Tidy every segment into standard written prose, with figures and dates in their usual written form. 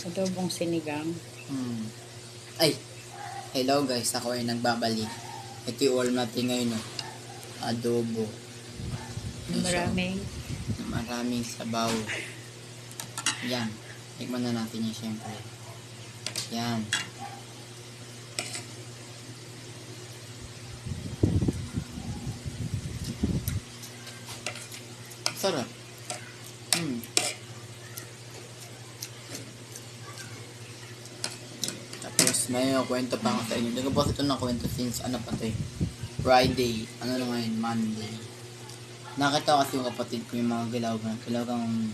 Adobong sinigang. Ay, hello guys, ako ay nagbabalik. Ito yung ulam natin ngayon, no? Adobo. Maraming sabaw. Yan. Tikman na natin yan, syempre. Yan. Sarap. Tapos may kwento pa ako sa inyo. Hindi ko po ito ng kwento since ano pa ito eh. Friday. Ano na ngayon? Monday. Nakita ko kasi yung kapatid ko yung mga gilagang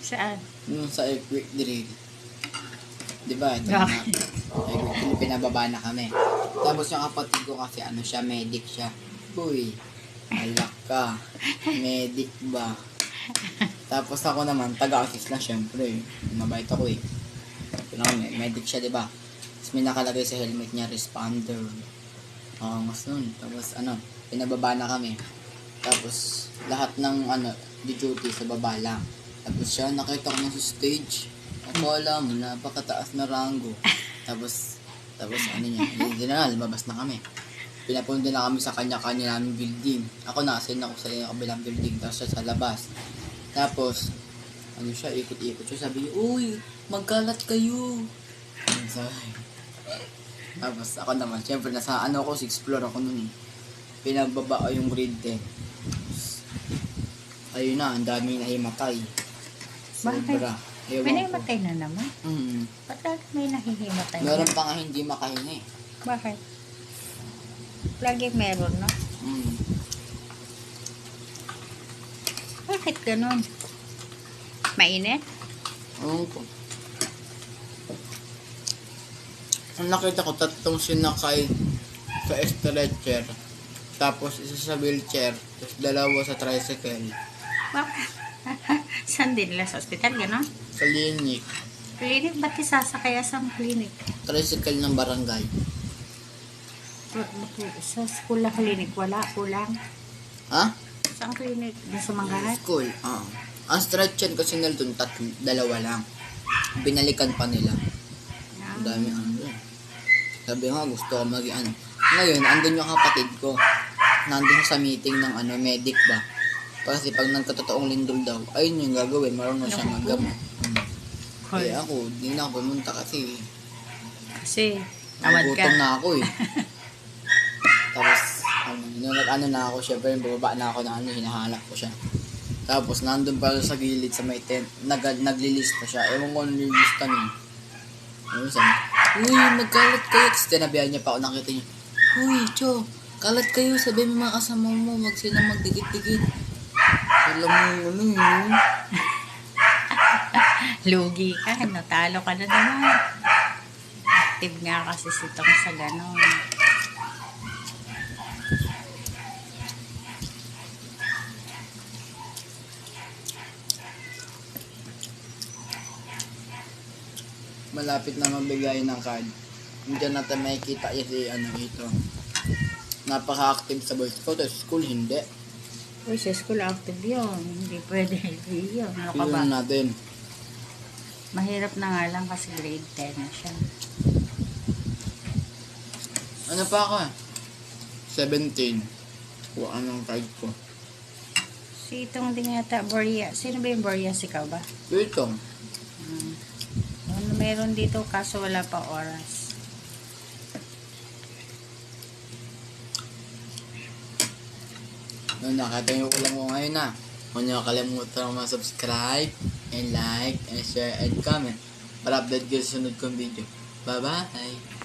Saan? yung sa quick drill. Diba? Ito na. Pinababa na kami. Tapos yung kapatid ko kasi ano siya, medic siya. Uy, alak ka. Medic ba? Tapos ako naman, taga-assist lang syempre. Mabait ako eh. Medic siya, diba? Tapos may nakalagay sa helmet niya, responder. Mas nun. Tapos ano, pinababa na kami. Tapos lahat ng ano, duty sa baba lang. Tapos siya, nakita ko na sa stage. Akala mo, napakataas na rango. Tapos ano niya, hindi na, lumabas na kami. Pinapunta na kami sa kanya-kanya naming building. Ako na-assign ako sa kabilang building, tapos siya sa labas. Tapos, ano siya, ikot-ikot siya, sabi niya, uy, magkalat kayo. Tapos ako naman, syempre nasa ano ako, 6th floor ako nun eh. Pinagbaba ko yung grade 10. Ayun na, ang daming nahimatay. Sobra. May nahimatay na naman? Ba't lagi may nahihimatay na? Meron pa nga hindi makahinga eh. Bakit? Lagi meron, no? Bakit ganun? Mainit? Oo po. Ang nakita ko, 3 sinakay sa stretcher. Tapos isa sa wheelchair. Tapos 2 sa tricycle. Bakit? Saan din nila? Sa ospital, gano'n? Sa clinic. Clinic? Ba't isasakaya sa clinic? Tricycle ng barangay. Sa school na clinic, wala, kulang. Ha? Saan clinic? Doon sa Manggahat? School, ang stretcher kasi nila dun, 2 lang. Binalikan pa nila. Ang dami ano. Sabi nga, gusto ko ano. Ngayon, andun yung kapatid ko. Nandun sa meeting ng ano, medic ba? Kasi pag nagkatotoong lindol daw, ayun yung gagawin, marunong siya maggamot. Kaya ako, di na ako pumunta kasi tamad ka. nagutom na ako eh. Tapos, nung nag-ano na ako, syempre bababa na ako na ano, hinahanap ko siya. Tapos, nandun pala sa gilid sa may tent, naglilista siya. Ewan ko ano nililista niya. Ano sabi? Uy, magkalat kayo. Tapos tinabihan niya pa ako, nakita niya. Uy, Cho, kalat kayo. Sabi mo mga kasama mo, sila magdikit-dikit. Alam mo, ano yun? Lugi ka, natalo ka na naman. Active nga kasi sitong sa gano'n. Malapit na magbigay ng card. Hindi natin makikita yung si ano ito. Napaka-active sa boys ko. Sa school, hindi. Uy, sa school active yun. Hindi pwede yun. Ano ka ba? Yun natin. Mahirap na nga lang kasi grade 10 na siya. Ano pa ako 17. Kuha anong card ko. Si itong din yata, Boria. Sino ba yung Boria? Ikaw ba? Ito. Meron dito kaso wala pa oras. Nakita yung ulam ko ngayon na. Huwag niyo kalimutan mag-subscribe and like and share and comment para update kayo sa sunod kong video. Bye-bye!